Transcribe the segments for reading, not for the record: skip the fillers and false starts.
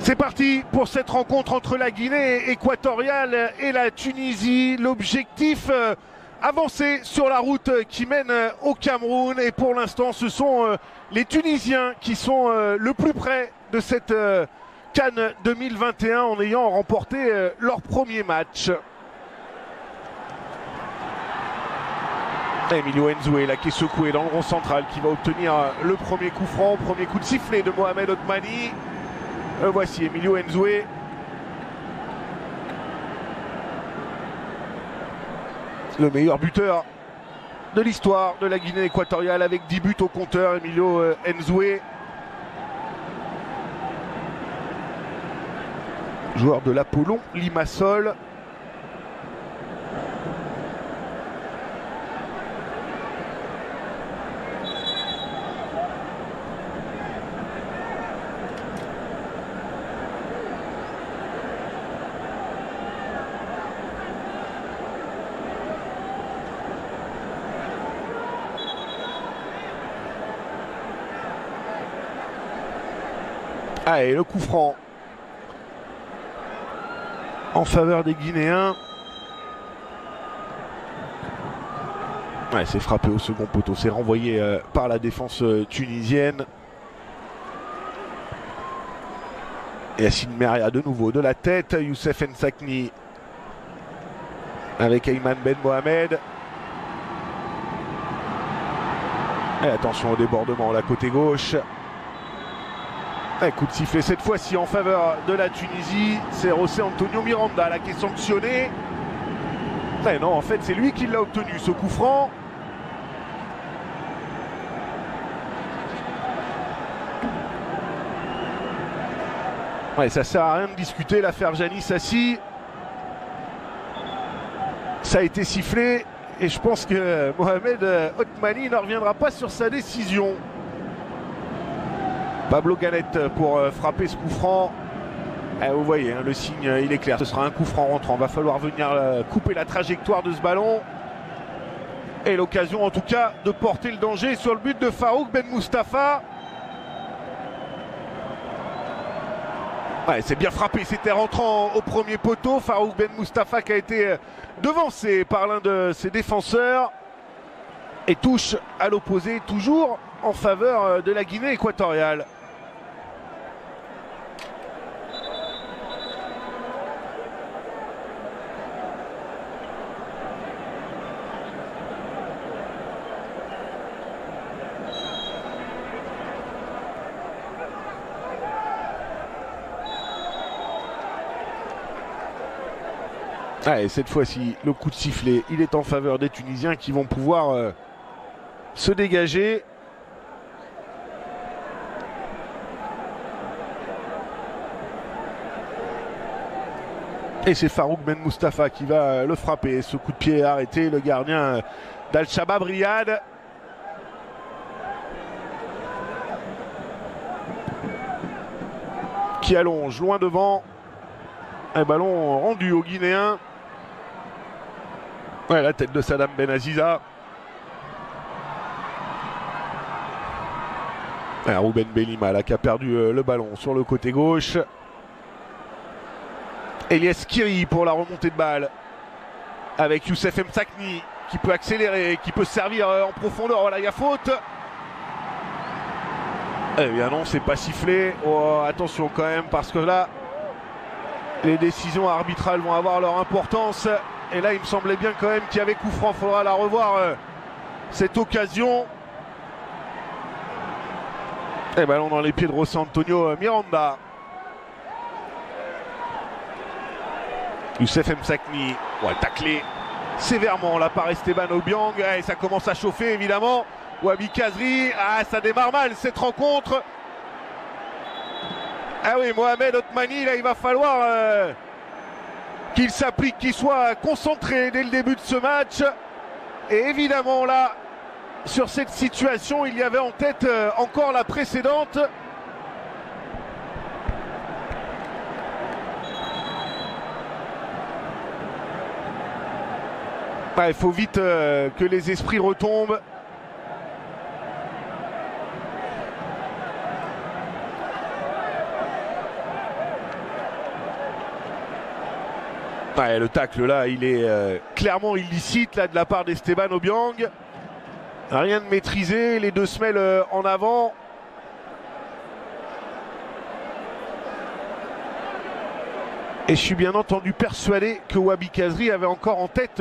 C'est parti pour cette rencontre entre la Guinée équatoriale et la Tunisie. L'objectif, avancer sur la route qui mène au Cameroun. Et pour l'instant, ce sont les Tunisiens qui sont le plus près de cette CAN 2021 en ayant remporté leur premier match. Emilio Nzoué là qui est secoué dans le rond central, qui va obtenir le premier coup franc, premier coup de sifflet de Mohamed Otmani. Voici Emilio Nzoué. Le meilleur buteur de l'histoire de la Guinée équatoriale avec 10 buts au compteur, Emilio Nzoué. Joueur de l'Apollon Limassol. Allez, le coup franc en faveur des Guinéens. Ouais, c'est frappé au second poteau, c'est renvoyé par la défense tunisienne. Yacine Meria de nouveau de la tête, Youssef Nsakni avec Ayman Ben Mohamed. Et attention au débordement, la côté gauche. Un coup de sifflet cette fois-ci en faveur de la Tunisie. C'est José Antonio Miranda là qui est sanctionné. Et non, en fait c'est lui qui l'a obtenu ce coup franc. Ouais, ça sert à rien de discuter l'affaire Gianni Sassi. Ça a été sifflé et je pense que Mohamed Otmani ne reviendra pas sur sa décision. Pablo Galette pour frapper ce coup franc. Vous voyez, hein, le signe il est clair. Ce sera un coup franc rentrant. Va falloir venir couper la trajectoire de ce ballon. Et l'occasion en tout cas de porter le danger sur le but de Farouk Ben Moustapha. Ouais, c'est bien frappé, c'était rentrant au premier poteau. Farouk Ben Moustapha qui a été devancé par l'un de ses défenseurs. Et touche à l'opposé, toujours en faveur de la Guinée équatoriale. Allez, cette fois-ci, le coup de sifflet, il est en faveur des Tunisiens qui vont pouvoir se dégager. Et c'est Farouk Ben Moustapha qui va le frapper. Ce coup de pied est arrêté, le gardien d'Al-Shabab Riyad. Qui allonge loin devant. Un ballon rendu aux Guinéens. Ouais, la tête de Saddam Ben Aziza. Rouben Belima là, qui a perdu le ballon sur le côté gauche. Elias Kiri pour la remontée de balle. Avec Youssef Msakni qui peut accélérer, qui peut servir en profondeur. Voilà, il y a faute. Eh bien non, c'est pas sifflé. Oh, attention quand même, parce que là, les décisions arbitrales vont avoir leur importance. Et là, il me semblait bien quand même qu'il y avait coup franc. Il faudra la revoir, cette occasion. Et ballon dans les pieds de José Antonio Miranda. Youssef Msakni, ouais, taclé sévèrement là par Esteban Obiang. Et ça commence à chauffer évidemment. Wabi Kazri, ça démarre mal cette rencontre. Ah oui, Mohamed Otmani, là il va falloir qu'il s'applique, qu'il soit concentré dès le début de ce match. Et évidemment là, sur cette situation, il y avait en tête encore la précédente. Il faut vite que les esprits retombent. Ouais, le tacle là, il est clairement illicite là, de la part d'Esteban Obiang. Rien de maîtrisé, les deux semelles en avant. Et je suis bien entendu persuadé que Wabi Kazri avait encore en tête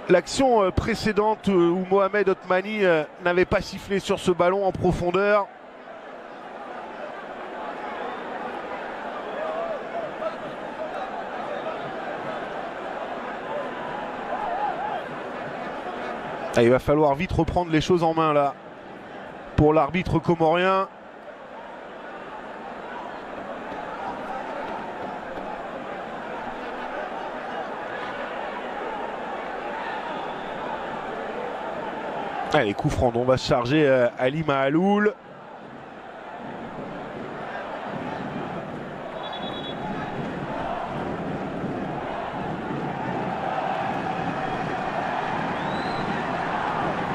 l'action précédente où Mohamed Otmani n'avait pas sifflé sur ce ballon en profondeur. Ah, il va falloir vite reprendre les choses en main là pour l'arbitre comorien. Allez, coup franc, on va se charger Ali Mahaloul.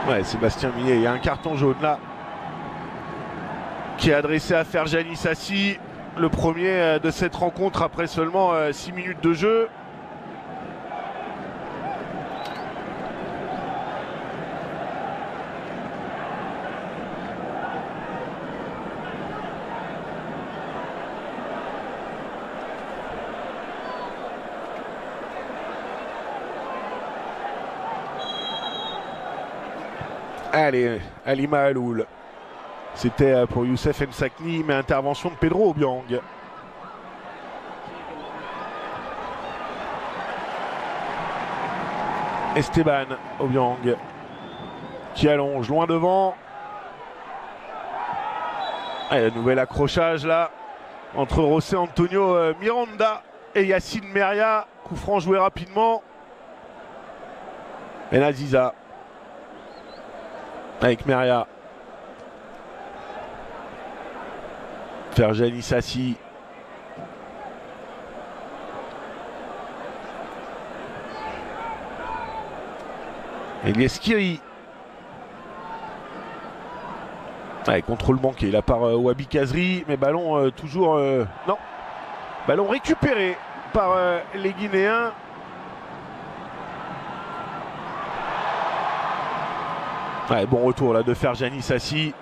Ouais, Sébastien Millet, il y a un carton jaune là qui est adressé à Ferjani Sassi, le premier de cette rencontre après seulement 6 minutes de jeu. Allez, Ali Mahaloul. C'était pour Youssef Msakni, mais intervention de Pedro Obiang. Esteban Obiang qui allonge loin devant. Allez, le nouvel accrochage là entre José Antonio Miranda et Yacine Meria. Coup franc joué rapidement. Et Naziza avec Meria. Ferjani Sassi. Elias Kiri. Allez, contrôle manqué là par Wabi Kazri, mais ballon toujours... non, ballon récupéré par les Guinéens. Ouais, bon retour là de Ferjani Sassi.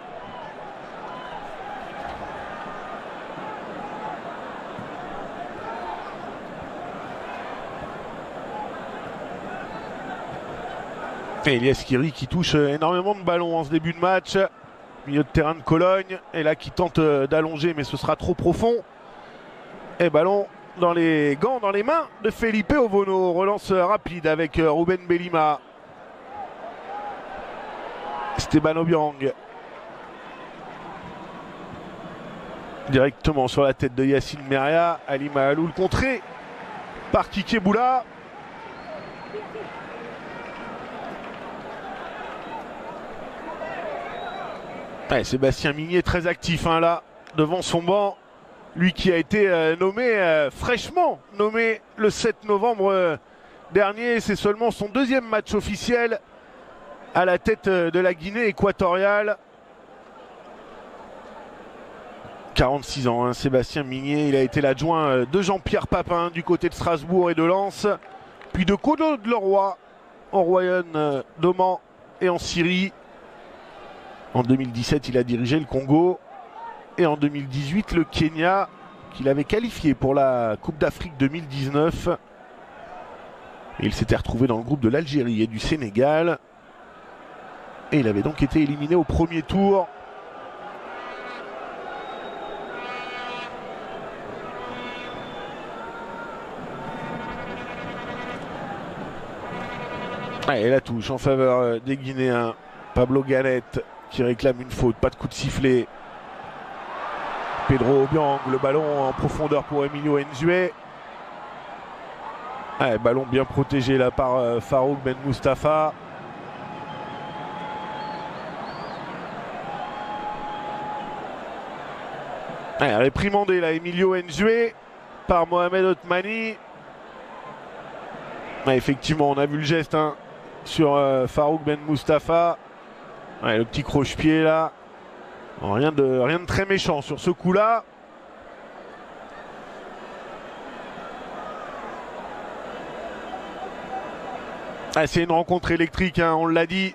Et Elias Kiri qui touche énormément de ballons en ce début de match. Milieu de terrain de Cologne. Et là qui tente d'allonger, mais ce sera trop profond. Et ballon dans les gants, dans les mains de Felipe Ovono. Relance rapide avec Ruben Belima. Esteban Obiang. Directement sur la tête de Yacine Meria. Ali Mahaloul contré par Kike Boula. Ouais, Sébastien Migné très actif hein, là, devant son banc. Lui qui a été nommé, fraîchement nommé le 7 novembre dernier. C'est seulement son deuxième match officiel à la tête de la Guinée équatoriale. 46 ans, hein, Sébastien Migné. Il a été l'adjoint de Jean-Pierre Papin du côté de Strasbourg et de Lens. Puis de Kodo de Leroy, en Royaume d'Oman et en Syrie. En 2017, il a dirigé le Congo. Et en 2018, le Kenya, qu'il avait qualifié pour la Coupe d'Afrique 2019. Et il s'était retrouvé dans le groupe de l'Algérie et du Sénégal. Et il avait donc été éliminé au premier tour. Et la touche en faveur des Guinéens. Pablo Galette qui réclame une faute, pas de coup de sifflet. Pedro Obiang, le ballon en profondeur pour Emilio Nzue. Ballon bien protégé là par Farouk Ben Mustafa. Réprimandé là Emilio Nzue par Mohamed Otmani. Effectivement, on a vu le geste hein, sur Farouk Ben Mustafa. Le petit croche-pied là. Bon, rien de très méchant sur ce coup-là. Ah, c'est une rencontre électrique, hein, on l'a dit.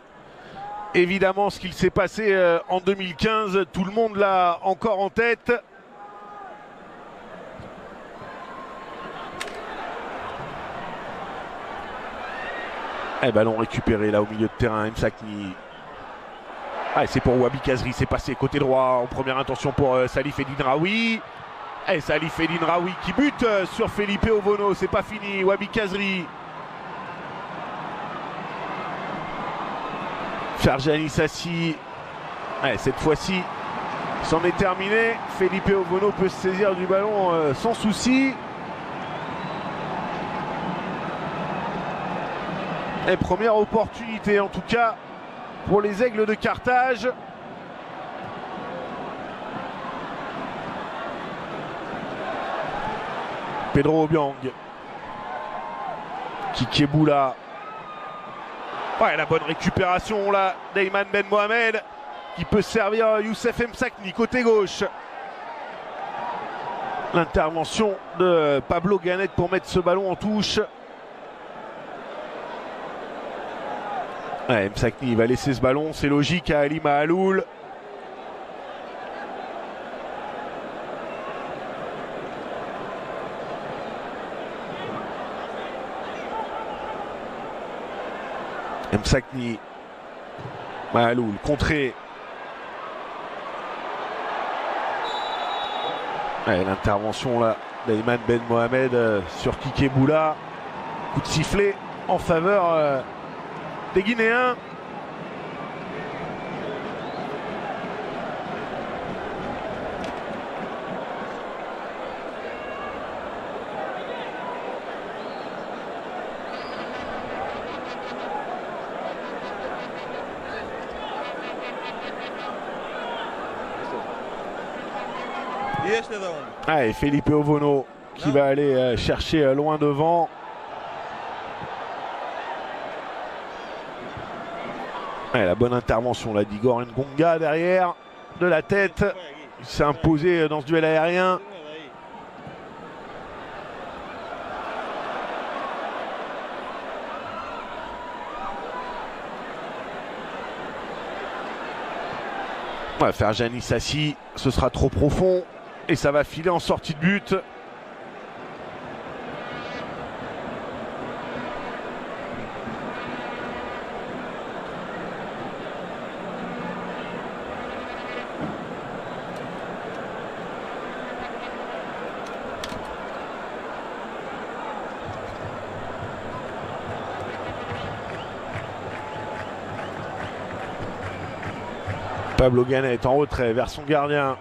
Évidemment, ce qu'il s'est passé en 2015, tout le monde l'a encore en tête. Et ballon récupéré là au milieu de terrain, Msakni. Ah, c'est pour Wabi Kazri, c'est passé côté droit en première intention pour Salif Eddine Raoui. Et Salif Eddine Raoui qui bute sur Felipe Ovono, c'est pas fini, Wabi Kazri. Ferjani Sassi, ouais, cette fois-ci, c'en est terminé. Felipe Ovono peut se saisir du ballon sans souci. Et première opportunité en tout cas pour les Aigles de Carthage. Pedro Obiang. Kikeboula. Ouais, la bonne récupération là d'Ayman Ben Mohamed qui peut servir Youssef Msakni côté gauche. L'intervention de Pablo Ganet pour mettre ce ballon en touche. Ouais, Msakni va laisser ce ballon, c'est logique à Ali Mahaloul. Msakni, Mahaloul, contré. Ouais, l'intervention là d'Ayman Ben Mohamed sur Kikeboula. Coup de sifflet en faveur des Guinéens. Ah, et Felipe Ovono qui va aller chercher loin devant. Ouais, la bonne intervention là d'Igor Ngonga derrière, de la tête. Il s'est imposé dans ce duel aérien. On va faire Jani Sassi, ce sera trop profond et ça va filer en sortie de but. Pablo Ganet est en retrait vers son gardien.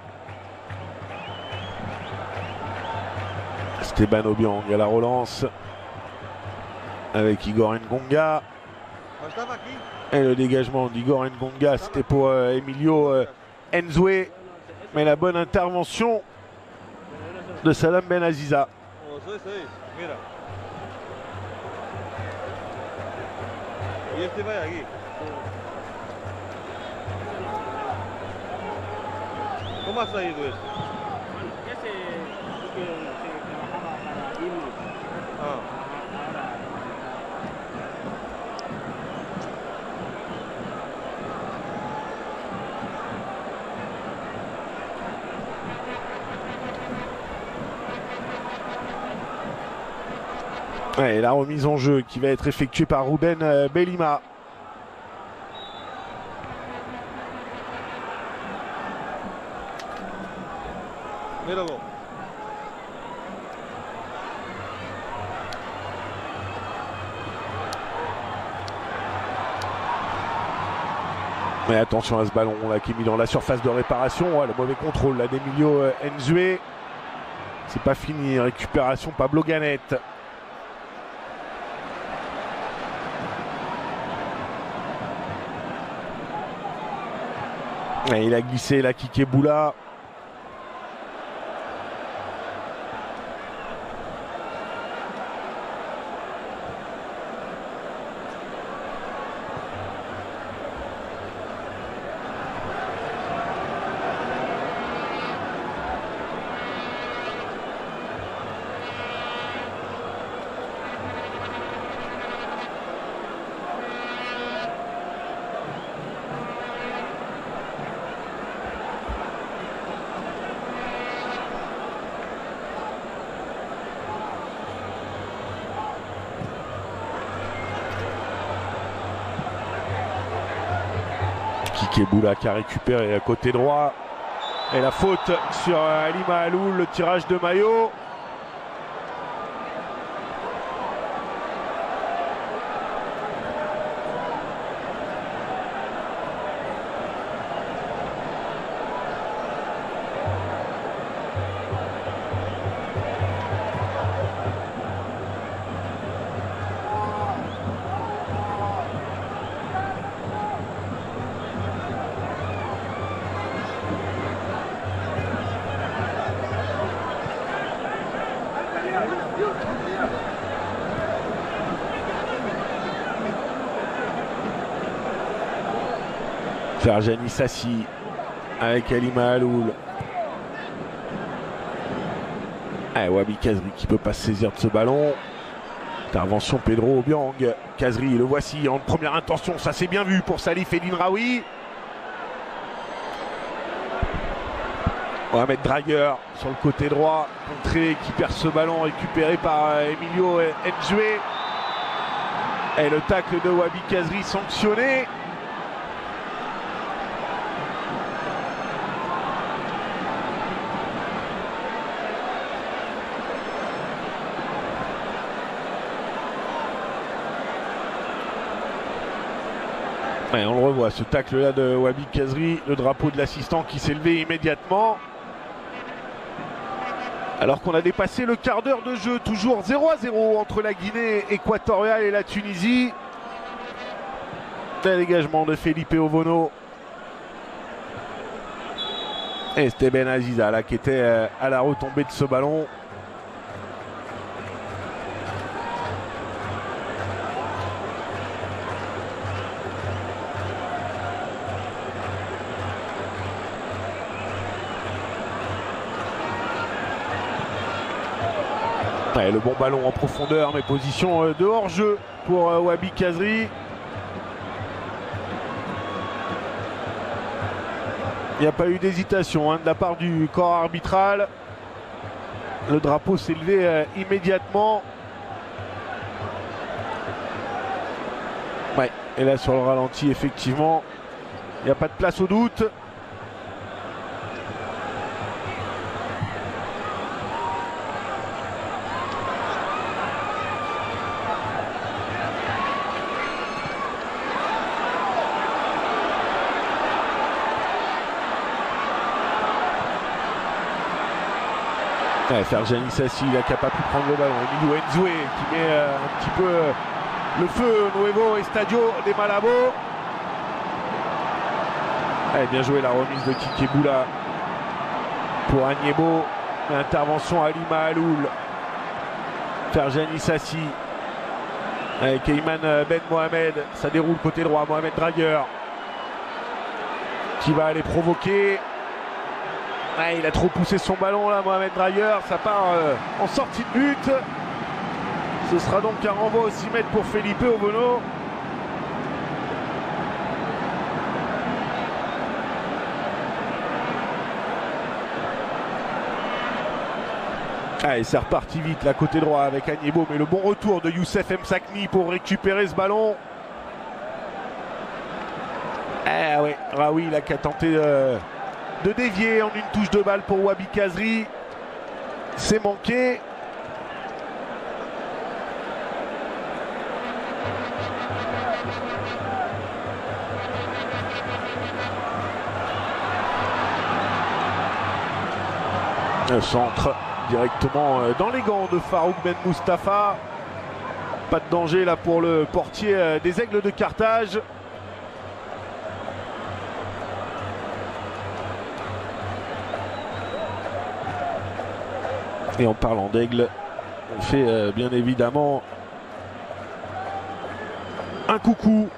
Esteban Obiang à la relance avec Igor Ngonga. Et le dégagement d'Igor Ngonga, c'était pour Emilio Nzoué. Mais la bonne intervention de Salam Ben Aziza. ¿Cómo ha salido eso? Ese que se trabajaba para irnos. Ouais, la remise en jeu qui va être effectuée par Ruben Belima. Míralo. Mais attention à ce ballon là qui est mis dans la surface de réparation. Ouais, le mauvais contrôle là d'Emilio Nzoué. C'est pas fini. Récupération Pablo Ganet. Et il a glissé la Kikeboula. Kikeboula qui a récupéré à côté droit. Et la faute sur Ali Mahaloul, le tirage de maillot. Ferjani Sassi avec Ali Mahaloul. Wabi Kazri qui peut pas se saisir de ce ballon. Intervention Pedro Obiang. Kazri, le voici en première intention, ça c'est bien vu pour Salif Elinraoui. Mohamed Drager sur le côté droit, contré qui perd ce ballon récupéré par Emilio Nzoué. Et le tacle de Wabi Kazri sanctionné. On le revoit, ce tacle là de Wabi Kazri, le drapeau de l'assistant qui s'est levé immédiatement. Alors qu'on a dépassé le quart d'heure de jeu, toujours 0-0 entre la Guinée équatoriale et la Tunisie. Un dégagement de Felipe Ovono. Et c'était Ben Aziza là qui était à la retombée de ce ballon. Le bon ballon en profondeur, mais position de hors-jeu pour Wabi Kazri. Il n'y a pas eu d'hésitation de la part du corps arbitral. Le drapeau s'est levé immédiatement. Et là sur le ralenti, effectivement, il n'y a pas de place au doute. Ferjani Sassi, il n'a pas pu prendre le ballon. Emilio Nzoué qui met un petit peu le feu au Nuevo Estadio de Malabo. Bien joué la remise de Kikeboula pour Agnebo. Intervention Ali Mahaloul. Ferjani Sassi avec Eyman Ben Mohamed. Ça déroule côté droit. Mohamed Drager qui va aller provoquer. Il a trop poussé son ballon là, Mohamed Drager. Ça part en sortie de but. Ce sera donc un renvoi au 6 mètres pour Felipe Ovono. Et c'est reparti vite là côté droit avec Agnebo, mais le bon retour de Youssef Msakni pour récupérer ce ballon. Raoui là qui a tenté de dévier en une touche de balle pour Wabi Kazri. C'est manqué. Le centre directement dans les gants de Farouk Ben Mustafa. Pas de danger là pour le portier des Aigles de Carthage. Et en parlant d'Aigle, on fait bien évidemment un coucou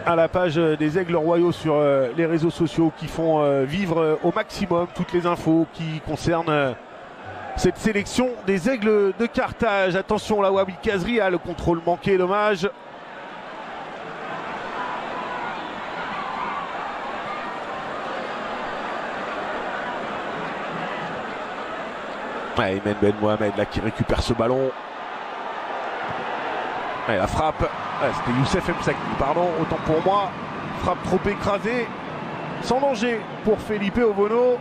à la page des Aigles Royaux sur les réseaux sociaux qui font vivre au maximum toutes les infos qui concernent cette sélection des Aigles de Carthage. Attention, la Wabi Kazri a le contrôle manqué, dommage. Eyman Ben Mohamed là qui récupère ce ballon. La frappe, c'était Youssef Msakni, pardon, autant pour moi. frappe trop écrasée, sans danger pour Felipe Ovono.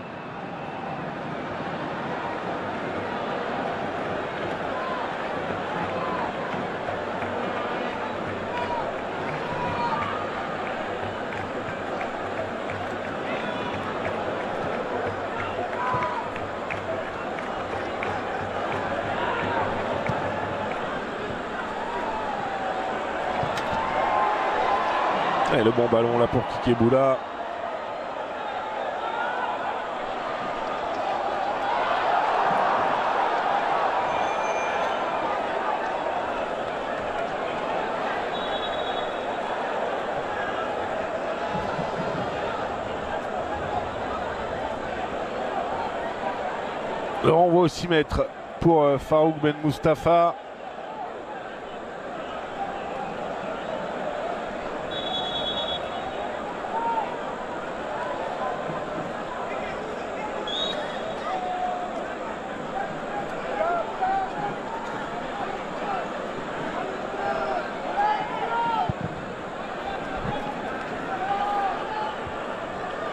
Et le bon ballon là pour Kikeboula. Le renvoi au 6 mètres pour Farouk Ben Moustapha.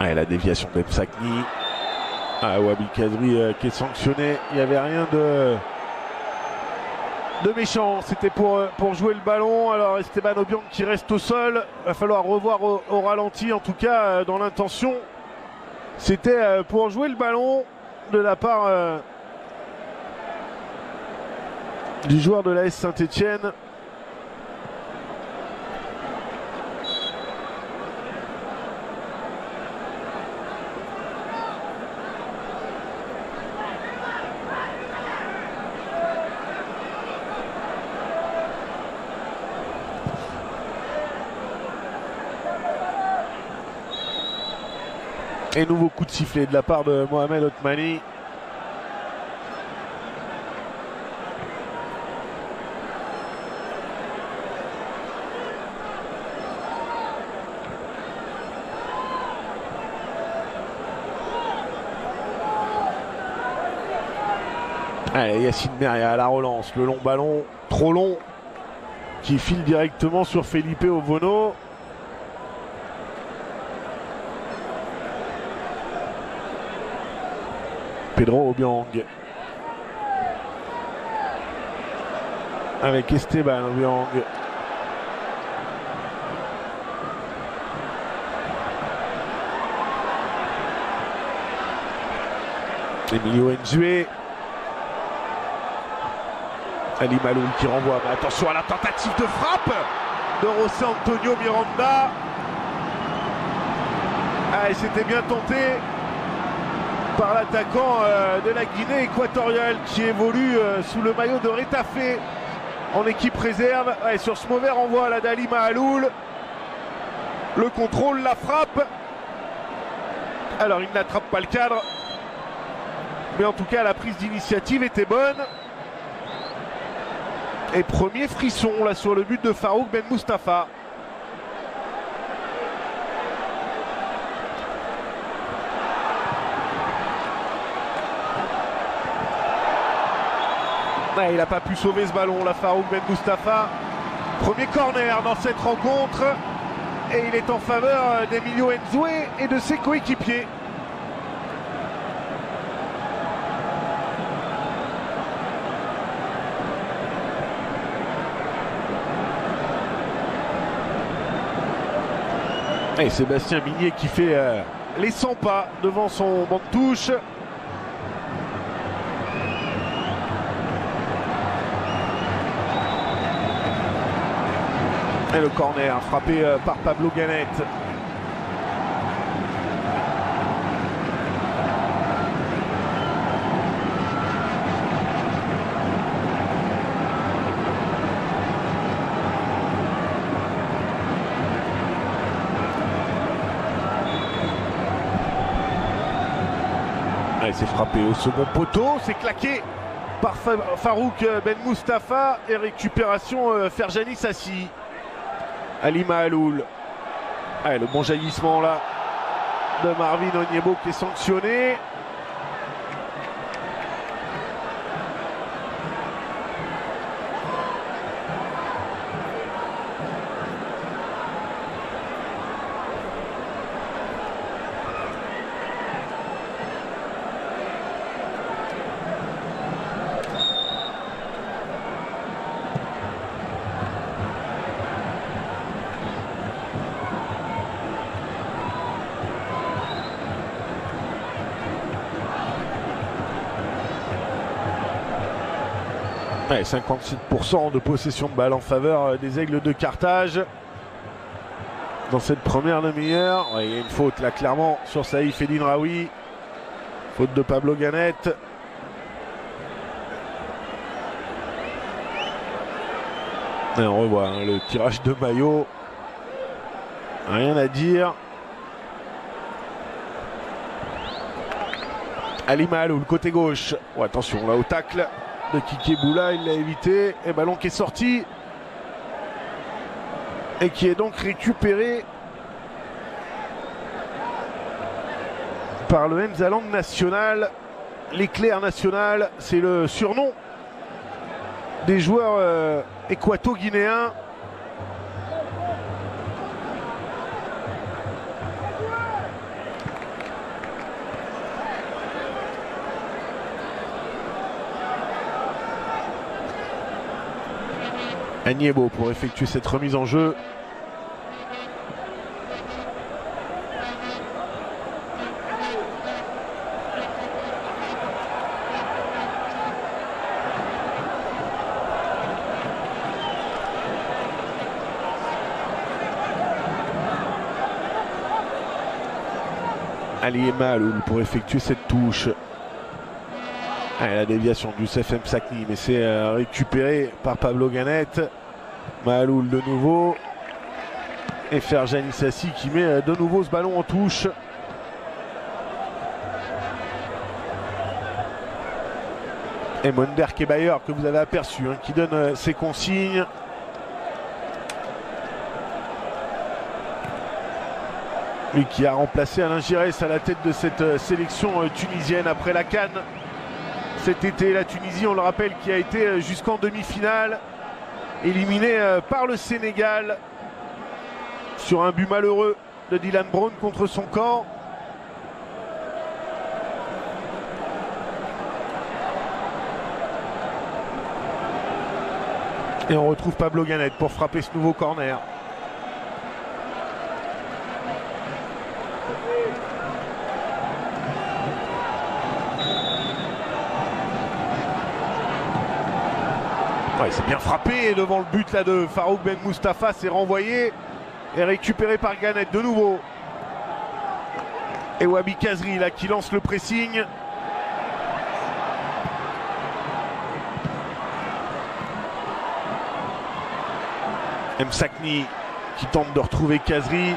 Et la déviation d'Emsakni. Wabi Kazri qui est sanctionné. Il n'y avait rien de méchant. C'était pour jouer le ballon. Alors Esteban Obiang qui reste au sol. Il va falloir revoir au ralenti. En tout cas, dans l'intention, c'était pour jouer le ballon de la part du joueur de l'AS Saint-Etienne. Et nouveau coup de sifflet de la part de Mohamed Otmani. Allez, Yacine Meria à la relance, le long ballon, trop long, qui file directement sur Felipe Ovono. Pedro Obiang avec Esteban Obiang. Emilio Nzue. Ali Maloul qui renvoie, mais attention à la tentative de frappe de José Antonio Miranda. C'était bien tenté par l'attaquant de la Guinée équatoriale qui évolue sous le maillot de Retafe en équipe réserve. Sur ce mauvais renvoi là d'Ali Maloul, le contrôle, la frappe. Alors il n'attrape pas le cadre, mais en tout cas la prise d'initiative était bonne. Et premier frisson là sur le but de Farouk Ben Moustapha. Il n'a pas pu sauver ce ballon là, Farouk Ben Moustapha. Premier corner dans cette rencontre. Et il est en faveur d'Emilio Nzue et de ses coéquipiers. Et Sébastien Migné qui fait les 100 pas devant son banc de touche. Et le corner frappé par Pablo Ganet. C'est frappé au second poteau, c'est claqué par Farouk Ben Moustapha et récupération Ferjani Sassi. Ali Maloul. Le bon jaillissement là de Marvin Onyebo qui est sanctionné. Ouais, 57% de possession de balle en faveur des Aigles de Carthage. Dans cette première demi-heure, ouais, il y a une faute là clairement sur Saïf El Inraoui. Faute de Pablo Ganet. Et on revoit hein, le tirage de maillot. Rien à dire. Ali Mahalou, le côté gauche. Oh, attention là au tacle de Kike Boula, il l'a évité. Et ballon qui est sorti. Et qui est donc récupéré par le Mzalang National. L'éclair national, c'est le surnom des joueurs équato-guinéens. Agnebo pour effectuer cette remise en jeu. Ali Maaloul pour effectuer cette touche. Ah, la déviation du Youssef Msakni, mais c'est récupéré par Pablo Ganet. Maaloul de nouveau. Et Ferjani Sassi qui met de nouveau ce ballon en touche. Et Monder Kebayer que vous avez aperçu, hein, qui donne ses consignes. Lui qui a remplacé Alain Giresse à la tête de cette sélection tunisienne après la CAN. Cet été, la Tunisie, on le rappelle, qui a été jusqu'en demi-finale, éliminée par le Sénégal sur un but malheureux de Dylan Brown contre son camp. Et on retrouve Pablo Ganet pour frapper ce nouveau corner. Ouais, c'est bien frappé devant le but là de Farouk Ben Moustapha, c'est renvoyé et récupéré par Ganet de nouveau. Et Wabi Kazri là qui lance le pressing. Msakni qui tente de retrouver Kazri.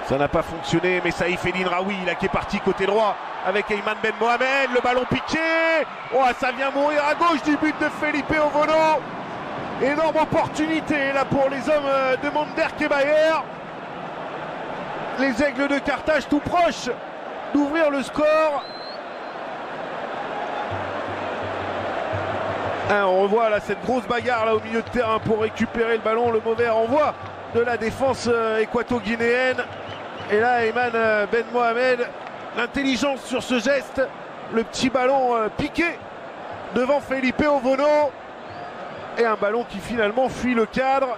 Ça n'a pas fonctionné, mais Saïf El Inraoui là qui est parti côté droit avec Ayman Ben Mohamed, le ballon piqué. Oh, ça vient mourir à gauche du but de Felipe Ovono. Énorme opportunité là pour les hommes de Monder Kebayer. Les Aigles de Carthage tout proches d'ouvrir le score. On revoit là cette grosse bagarre là au milieu de terrain pour récupérer le ballon. Le mauvais renvoi de la défense équato-guinéenne. Et là, Ayman Ben Mohamed, l'intelligence sur ce geste, le petit ballon piqué devant Felipe Ovono. Et un ballon qui finalement fuit le cadre.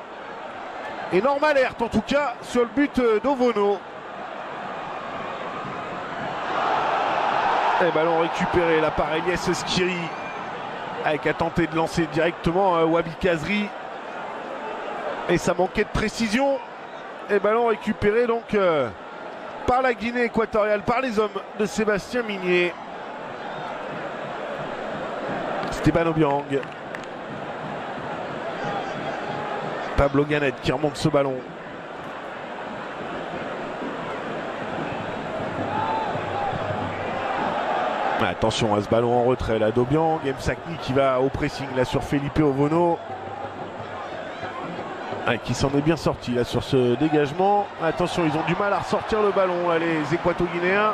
Énorme alerte en tout cas sur le but d'Ovono. Et ballon récupéré là par Elias Skiri. Avec a tenté de lancer directement Wabi Kazri. Et ça manquait de précision. Et ballon récupéré donc par la Guinée équatoriale, par les hommes de Sébastien Migné. Esteban Obiang. Pablo Ganet qui remonte ce ballon. Attention à ce ballon en retrait là d'Obiang. Msakni qui va au pressing là sur Felipe Ovono. Qui s'en est bien sorti là sur ce dégagement. Attention, ils ont du mal à ressortir le ballon là, les Équato-Guinéens.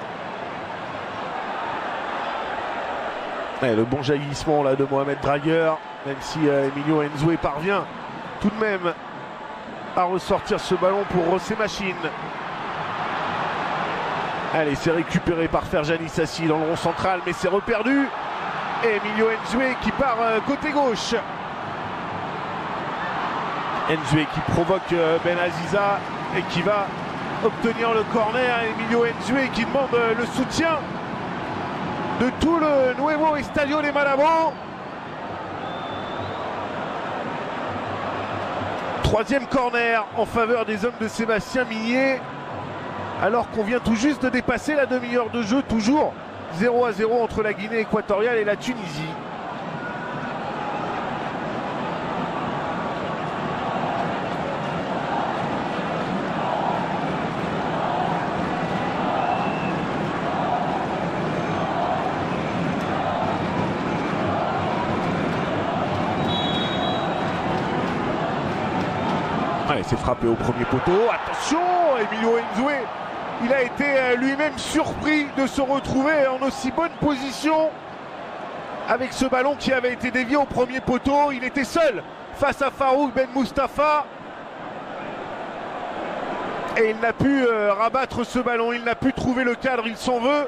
Le bon jaillissement là de Mohamed Draguer, même si Emilio Nzoué parvient tout de même à ressortir ce ballon pour Rossé Machine. Allez, c'est récupéré par Ferjani Sassi dans le rond central, mais c'est reperdu. Et Emilio Nzoué qui part côté gauche. Nzoué qui provoque Ben Aziza et qui va obtenir le corner. Emilio Nzoué qui demande le soutien de tout le Nuevo Estadio de Malabo. Troisième corner en faveur des hommes de Sébastien Migné. Alors qu'on vient tout juste de dépasser la demi-heure de jeu, toujours 0-0 entre la Guinée équatoriale et la Tunisie. Allez, c'est frappé au premier poteau. Attention, Emilio Nzoué. Il a été lui-même surpris de se retrouver en aussi bonne position avec ce ballon qui avait été dévié au premier poteau. Il était seul face à Farouk Ben Moustapha. Et il n'a pu rabattre ce ballon, il n'a pu trouver le cadre, il s'en veut.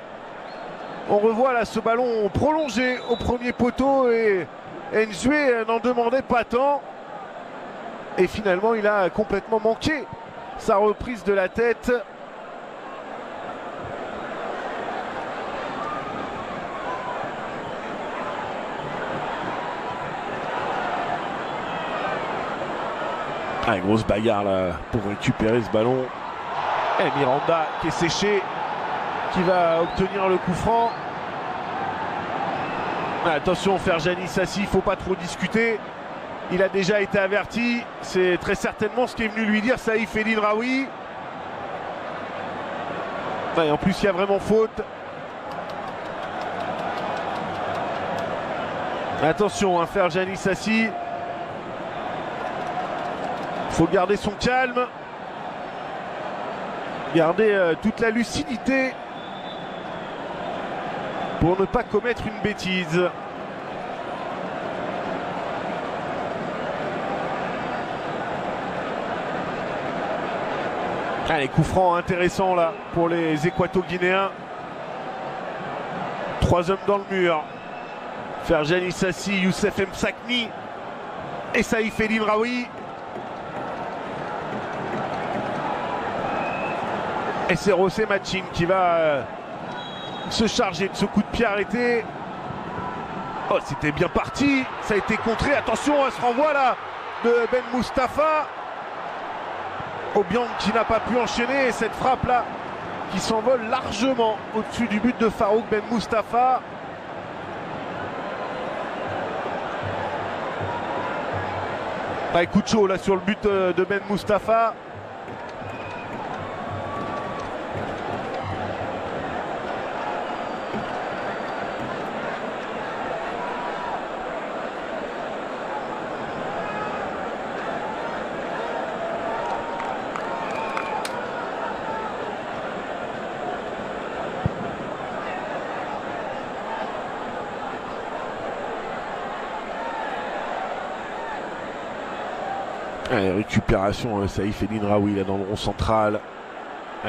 On revoit là ce ballon prolongé au premier poteau et Nzoué n'en demandait pas tant. Et finalement, il a complètement manqué sa reprise de la tête. Ah, une grosse bagarre là pour récupérer ce ballon. Et Miranda qui est séché, qui va obtenir le coup franc. Ah, attention, Ferjani Sassi, il ne faut pas trop discuter. Il a déjà été averti. C'est très certainement ce qui est venu lui dire Saïf El Inraoui. Et en plus, il y a vraiment faute. Attention, Ferjani Sassi. Il faut garder son calme. Garder toute la lucidité pour ne pas commettre une bêtise. Allez, coup franc intéressant là pour les Équato-Guinéens. 3 hommes dans le mur. Ferjani Sassi, Youssef Msakni et Saïf El Inraoui. Et c'est José Machin qui va se charger de ce coup de pied arrêté. Oh, c'était bien parti. Ça a été contré. Attention à ce renvoi là de Ben Moustapha. Obiang qui n'a pas pu enchaîner. Et cette frappe là qui s'envole largement au-dessus du but de Farouk Ben Moustapha. Bah, coup de chaud là sur le but de Ben Moustapha. Allez, récupération, Saïf El Inraoui là dans le rond central.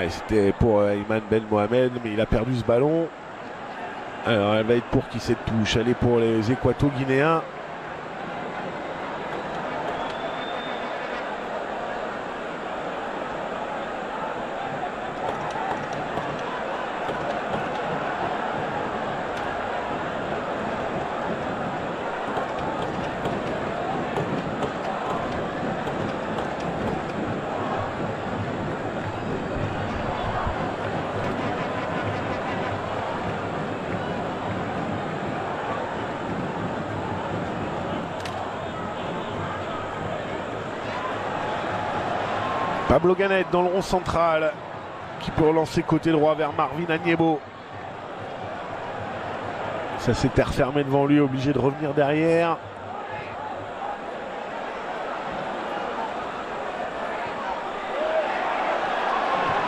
C'était pour Ayman Ben Mohamed, mais il a perdu ce ballon. Alors elle va être pour qui cette touche? Elle est pour les Équato-Guinéens. Pablo Ganet dans le rond central qui peut relancer côté droit vers Marvin Agnebo. Ça s'était refermé devant lui, obligé de revenir derrière.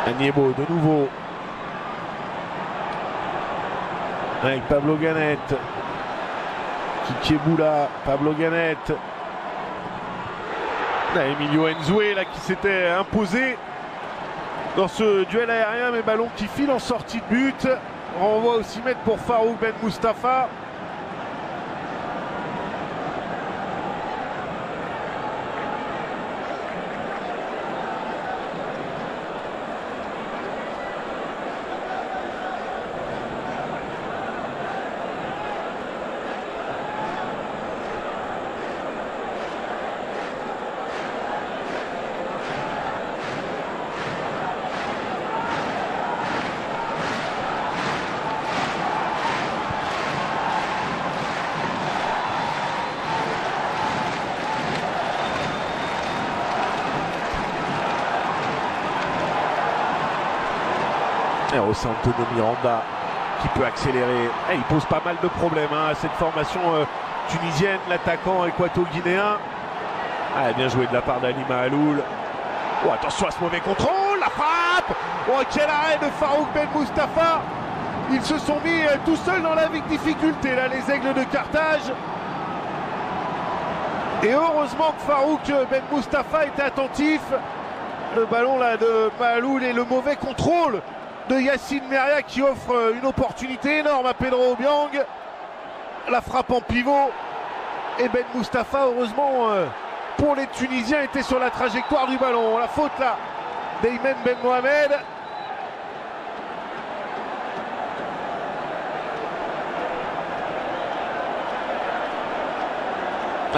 Agnebo de nouveau. Avec Pablo Ganet. Kiki Boula, Pablo Ganet. Emilio Nzoué là qui s'était imposé dans ce duel aérien, mais ballon qui file en sortie de but. Renvoi aussi mètre pour Farouk Ben Moustapha. Et c'est Antonio Miranda qui peut accélérer. Et il pose pas mal de problèmes à cette formation tunisienne, l'attaquant équato-guinéen. Bien joué de la part d'Ali Mahaloul. Oh, attention à ce mauvais contrôle, la frappe. Oh, quel arrêt de Farouk Ben Mustafa. Ils se sont mis tout seuls dans la difficulté, là, les Aigles de Carthage. Et heureusement que Farouk Ben Mustafa était attentif. Le ballon là de Mahaloul et le mauvais contrôle de Yacine Meria qui offre une opportunité énorme à Pedro Obiang. La frappe en pivot. Et Ben Mustafa, heureusement pour les Tunisiens, était sur la trajectoire du ballon. La faute là d'Aymen Ben Mohamed.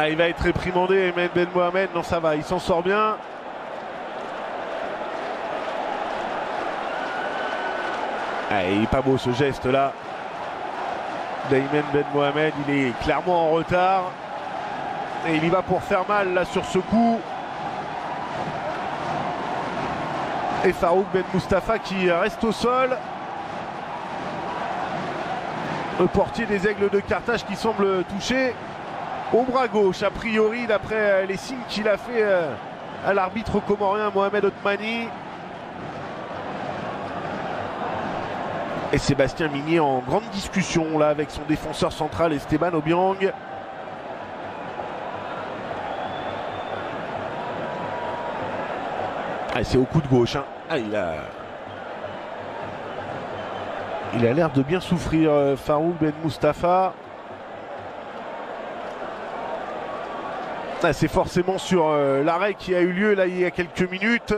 Il va être réprimandé, Aymen Ben Mohamed. Non, ça va, il s'en sort bien. Il est pas beau ce geste là d'Aymen Ben Mohamed. Il est clairement en retard. Et il y va pour faire mal là sur ce coup. Et Farouk Ben Mustafa qui reste au sol. Le portier des Aigles de Carthage qui semble touché au bras gauche, a priori, d'après les signes qu'il a fait à l'arbitre comorien Mohamed Otmani. Et Sébastien Migné en grande discussion là avec son défenseur central Esteban Obiang. C'est au coup de gauche. Il a l'air de bien souffrir, Farouk Ben Mustafa. C'est forcément sur l'arrêt qui a eu lieu là il y a quelques minutes.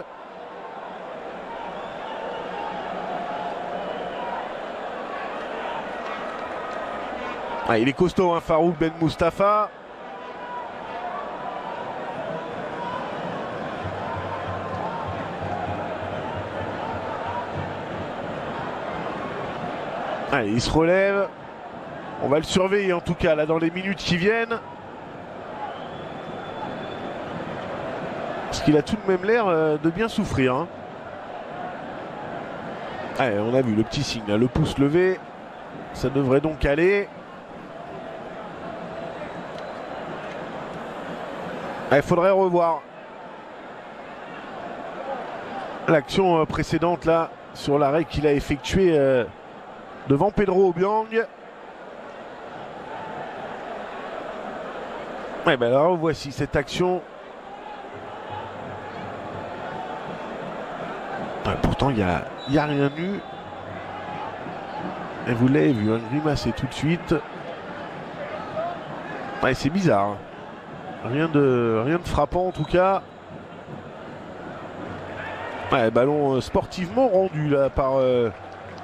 Il est costaud, Farouk Ben Mustafa. Il se relève. On va le surveiller en tout cas là dans les minutes qui viennent. Parce qu'il a tout de même l'air de bien souffrir. On a vu le petit signe, là, le pouce levé. Ça devrait donc aller. Il faudrait revoir l'action précédente là sur l'arrêt qu'il a effectué devant Pedro Obiang. Alors voici cette action. Pourtant il n'y a rien eu. Et vous l'avez vu, grimacer tout de suite. C'est bizarre. Rien de frappant en tout cas. Ballon sportivement rendu là par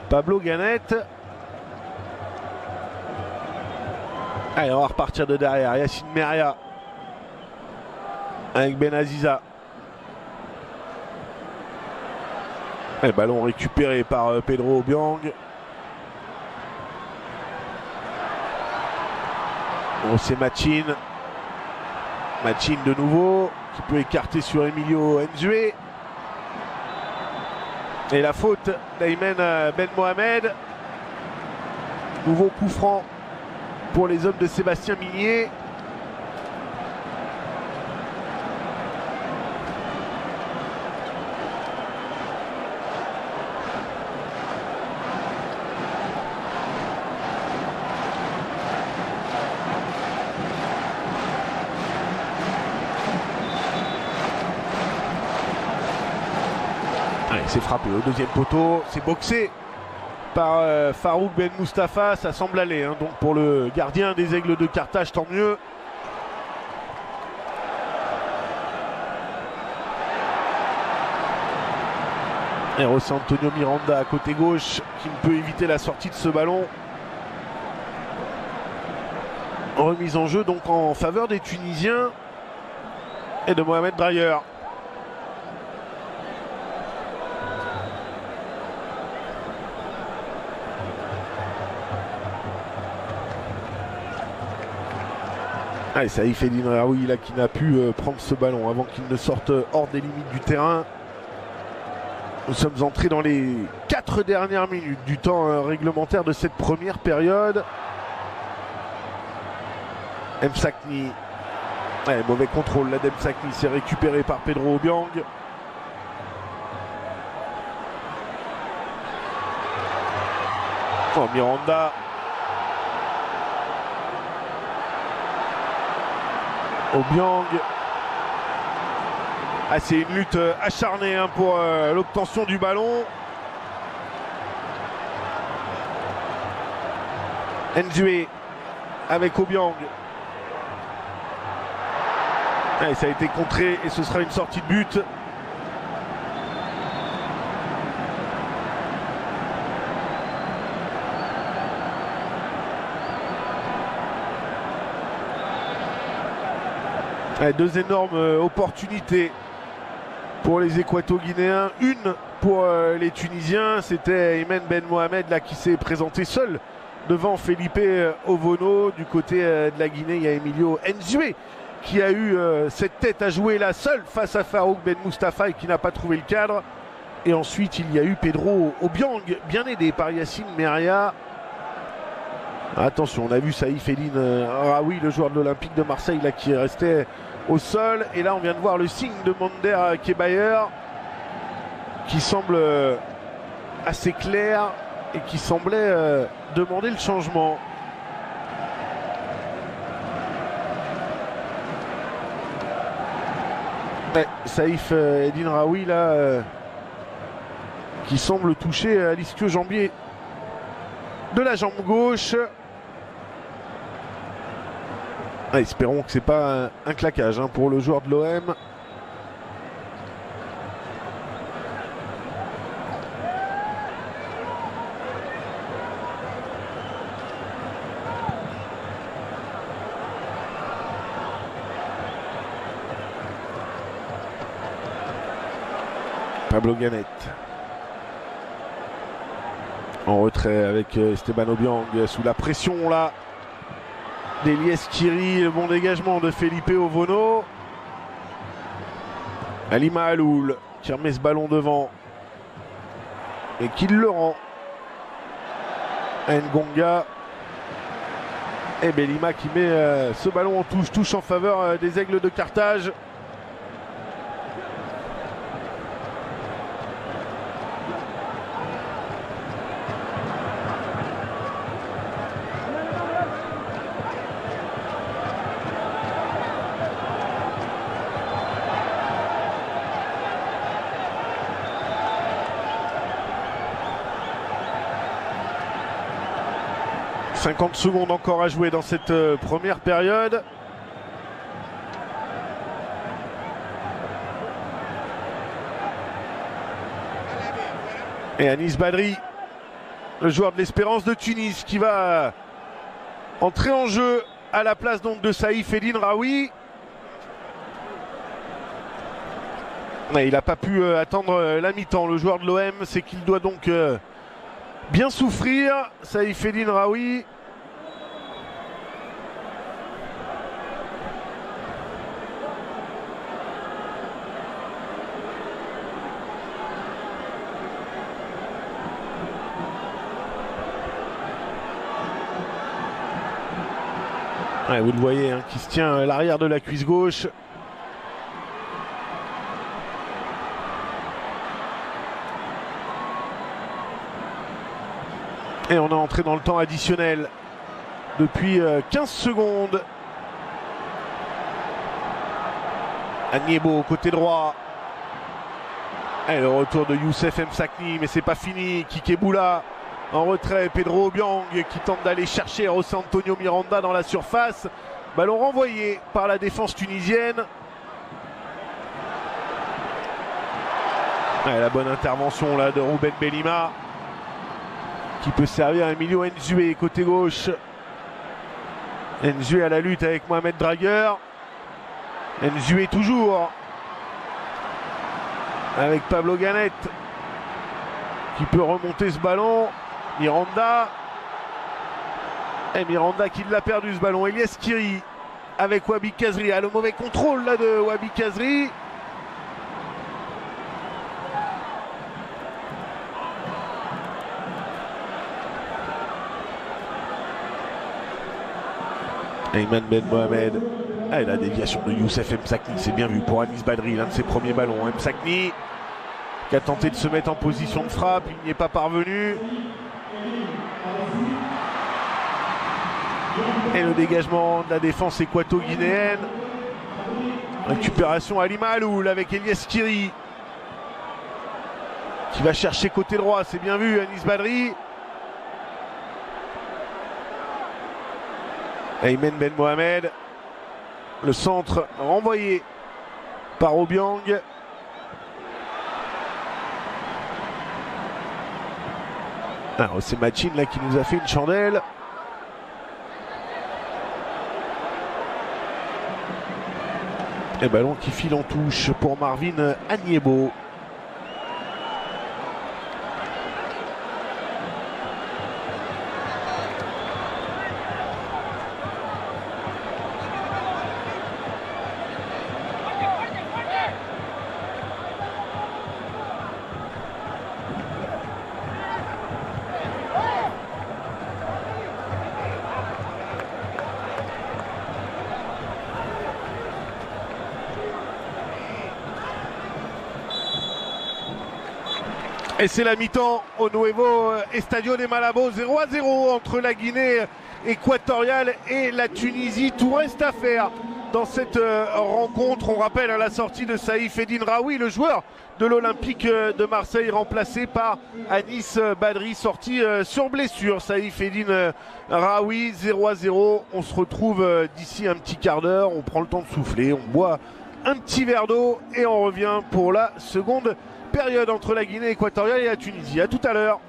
Pablo Ganette. On va repartir de derrière. Yacine Meria avec Benaziza. Ballon récupéré par Pedro Obiang. C'est Machin. Machin de nouveau, qui peut écarter sur Emilio Nzue. Et la faute d'Aymen Ben Mohamed. Nouveau coup franc pour les hommes de Sébastien Migné. C'est frappé au deuxième poteau, c'est boxé par Farouk Ben Mustafa, ça semble aller donc pour le gardien des Aigles de Carthage, tant mieux. Et c'est Antonio Miranda à côté gauche qui ne peut éviter la sortie de ce ballon. Remise en jeu donc en faveur des Tunisiens et de Mohamed Drayer. Saïf Eddine Raoui là qui n'a pu prendre ce ballon avant qu'il ne sorte hors des limites du terrain. Nous sommes entrés dans les 4 dernières minutes du temps réglementaire de cette première période. Msakni. Ouais, mauvais contrôle là d'Msakni, c'est récupéré par Pedro Obiang. Oh, Miranda. Obiang. Ah, c'est une lutte acharnée hein, pour l'obtention du ballon. Nzue avec Obiang. Ah, ça a été contré et ce sera une sortie de but. Ah, deux énormes opportunités pour les Équato-Guinéens, une pour les Tunisiens. C'était Aymen Ben Mohamed là, qui s'est présenté seul devant Felipe Ovono. Du côté de la Guinée, il y a Emilio Nzue qui a eu cette tête à jouer là seul face à Farouk Ben Mustafa et qui n'a pas trouvé le cadre. Et ensuite, il y a eu Pedro Obiang, bien aidé par Yacine Meria. Attention, on a vu Saïf Eline Raoui, le joueur de l'Olympique de Marseille, là, qui restait au sol. Et là, on vient de voir le signe de Monder Kebayer qui semble assez clair et qui semblait demander le changement. Ouais, Saïf Eline Raoui, là, qui semble toucher à l'ischio-jambier de la jambe gauche. Ah, espérons que c'est pas un claquage hein, pour le joueur de l'OM. Pablo Ganet. En retrait avec Esteban Obiang sous la pression là d'Elies Kiri, le bon dégagement de Felipe Ovono. Alima Aloul qui remet ce ballon devant et qui le rend. Ngonga et Belima qui met ce ballon en touche en faveur des Aigles de Carthage. « 50 secondes encore à jouer dans cette première période. » Et Anis Badri, le joueur de l'Espérance de Tunis, qui va entrer en jeu à la place donc de Saïf Eline Raoui. Et il n'a pas pu attendre la mi-temps, le joueur de l'OM, c'est qu'il doit donc bien souffrir, Saïf Eline Raoui. Ouais, vous le voyez, hein, qui se tient à l'arrière de la cuisse gauche. Et on est entré dans le temps additionnel depuis 15 secondes. Agniebo côté droit. Et le retour de Youssef Msakni, mais c'est pas fini. Kikeboula en retrait. Pedro Obiang qui tente d'aller chercher José Antonio Miranda dans la surface. Ballon renvoyé par la défense tunisienne. Et la bonne intervention là de Ruben Belima, qui peut servir à Emilio Nzue côté gauche. Nzue à la lutte avec Mohamed Dragueur. Nzue toujours avec Pablo Ganet qui peut remonter ce ballon. Miranda. Et Miranda qui l'a perdu ce ballon. Elies Kiri avec Wabi Kazri. Ah, le mauvais contrôle là de Wabi Kazri. Ayman Ben Mohamed. Ah, et la déviation de Youssef Msakni, c'est bien vu pour Anis Badri, l'un de ses premiers ballons. Msakni qui a tenté de se mettre en position de frappe, il n'y est pas parvenu. Et le dégagement de la défense équato-guinéenne. Récupération Ali Maloul avec Elias Kiri qui va chercher côté droit, c'est bien vu, Anis Badri. Ayman Ben Mohamed. Le centre renvoyé par Obiang. Alors c'est Machin là qui nous a fait une chandelle. Et ballon qui file en touche pour Marvin Agnebo. Et c'est la mi-temps au Nuevo Estadio de Malabo, 0-0 entre la Guinée équatoriale et la Tunisie. Tout reste à faire dans cette rencontre. On rappelle à la sortie de Saïf Eddine Raoui, le joueur de l'Olympique de Marseille, remplacé par Anis Badri, sorti sur blessure. Saïf Eddine Raoui, 0-0. On se retrouve d'ici un petit quart d'heure. On prend le temps de souffler, on boit un petit verre d'eau et on revient pour la seconde période entre la Guinée équatoriale et la Tunisie. A tout à l'heure.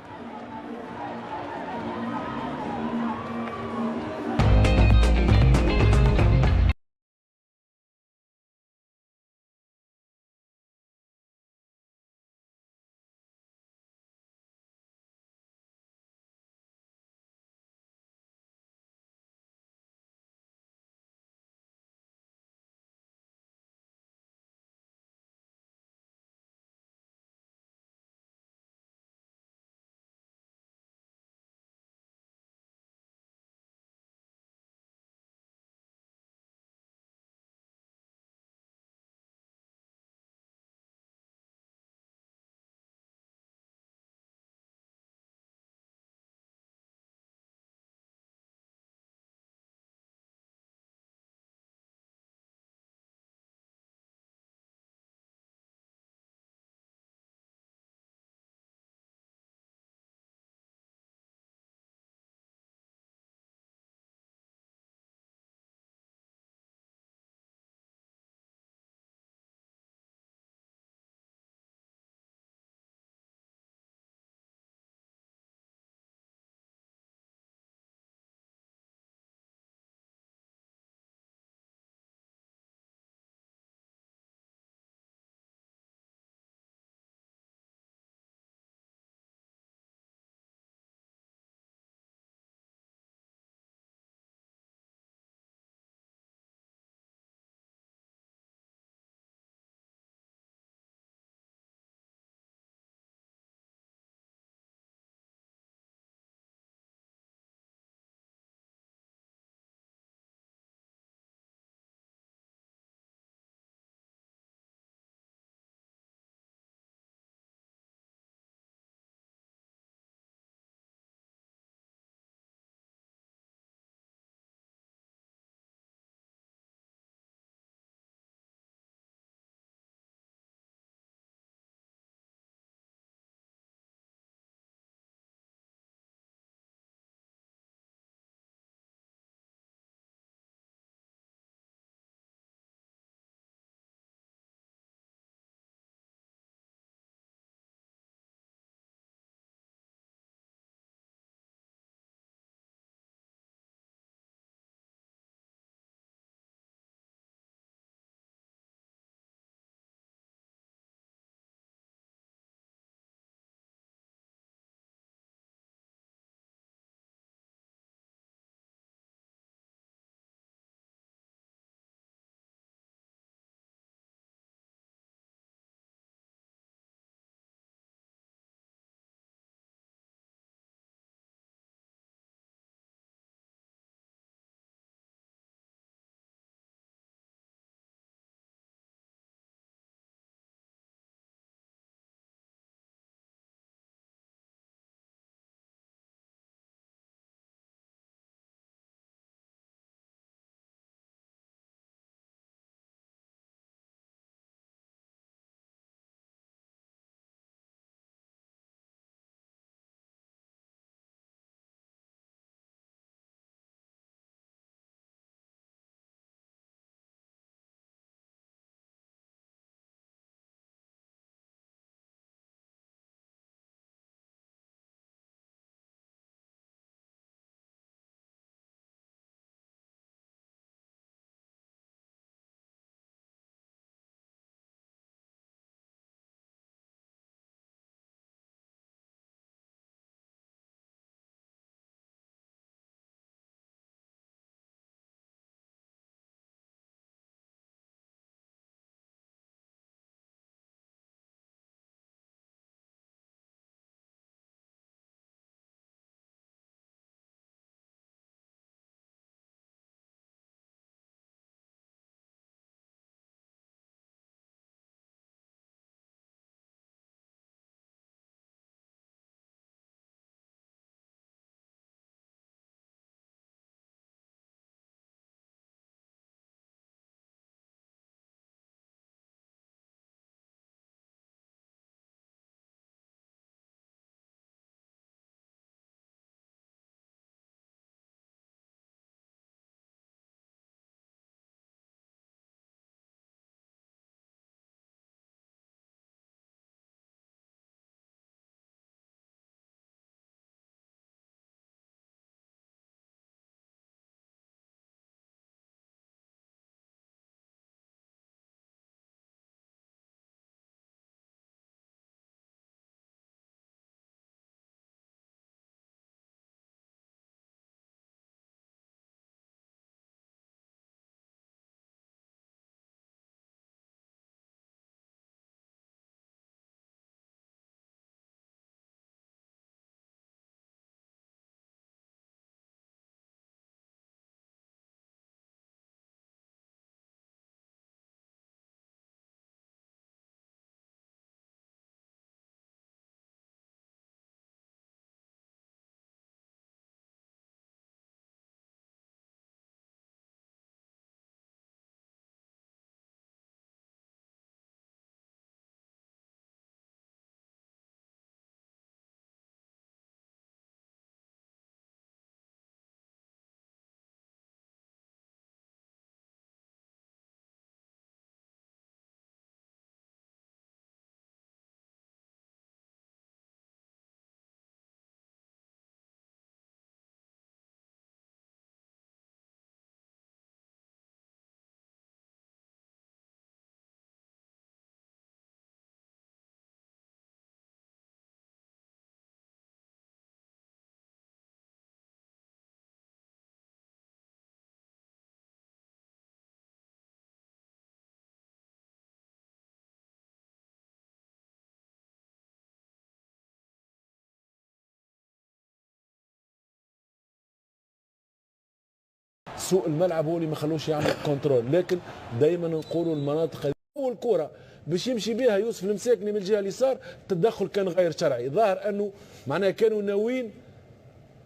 سوق الملعب هو اللي ما خلوش يعمل كنترول. لكن دائما نقولوا المناطق اول كره باش يمشي بها يوسف المساكني من الجهه اليسار التدخل كان غير شرعي، ظاهر انه معناها كانوا ناويين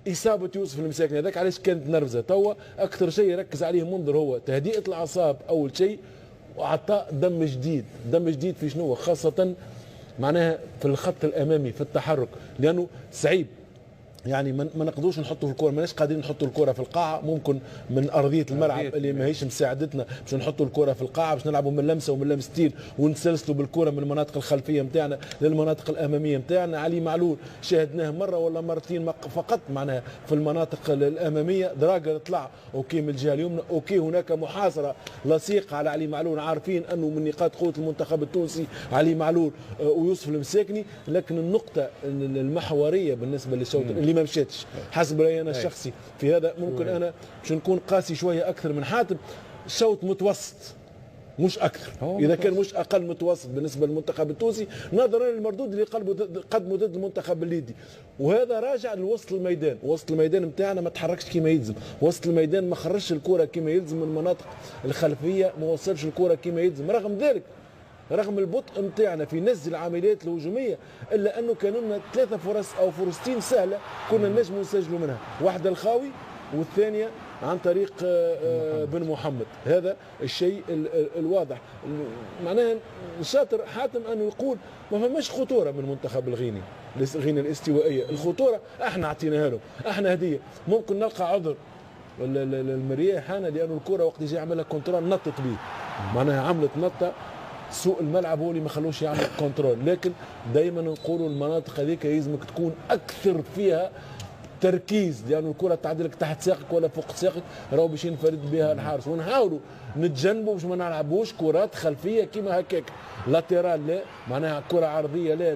اصابه يوسف المساكني، هذاك علاش كانت نرفزه. توا اكثر شيء يركز عليه منذر هو تهدئه الاعصاب اول شيء، واعطاء دم جديد، دم جديد في شنو؟ خاصه معناها في الخط الامامي في التحرك، لانه صعيب يعني ما نقدروش نحطوا في الكره، ماناش قادرين نحطوا الكره في القاعه، ممكن من ارضيه الملعب اللي ماهيش مساعدتنا باش نحطوا الكره في القاعه، باش نلعبوا من لمسه ومن لمستين ونسلسلوا بالكره من المناطق الخلفيه نتاعنا للمناطق الاماميه نتاعنا. علي معلول شاهدناه مره ولا مرتين فقط معناها في المناطق الاماميه، دراجر طلع اوكي من الجهه اليمنى، اوكي هناك محاصره لصيقه على علي معلول، عارفين انه من نقاط قوه المنتخب التونسي علي معلول ويوسف المساكني، لكن النقطه المحوريه بالنسبه للشوط اللي ما مشاتش حسب رايي انا الشخصي في هذا، ممكن انا باش نكون قاسي شويه اكثر من حاتم، شوط متوسط مش اكثر، اذا كان مش اقل متوسط بالنسبه للمنتخب التونسي نظرا للمردود اللي قدموا ضد المنتخب الليبي، وهذا راجع لوسط الميدان، وسط الميدان نتاعنا ما تحركش كما يلزم، وسط الميدان ما خرجش الكره كما يلزم، من المناطق الخلفيه ما وصلش الكره كما يلزم، رغم ذلك رغم البطء نتاعنا في نزل العمليات الهجوميه الا انه كانوا لنا 3 فرص او فرصتين سهله كنا نجموا نسجلوا منها، واحده الخاوي والثانيه عن طريق بن محمد. هذا الشيء الواضح، معناها الشاطر حاتم انه يقول ما فماش خطوره من المنتخب الغيني، الغينيا الاستوائيه، الخطوره احنا اعطيناها لهم، احنا هديه، ممكن نلقى عذر المرياح هنا لانه الكره وقت يجي يعملها كونترول نطت به، معناها عملت نطه، سوق الملعب هو اللي ما خلوش يعمل كنترول. لكن دائما نقولوا المناطق هذيك يلزمك تكون اكثر فيها تركيز، لانه الكره تعدلك تحت ساقك ولا فوق ساقك راهو باش ينفرد بها الحارس، ونحاولوا نتجنبوا باش ما نلعبوش كرات خلفيه كيما هكاك، لاترال لا، معناها كره عرضيه لا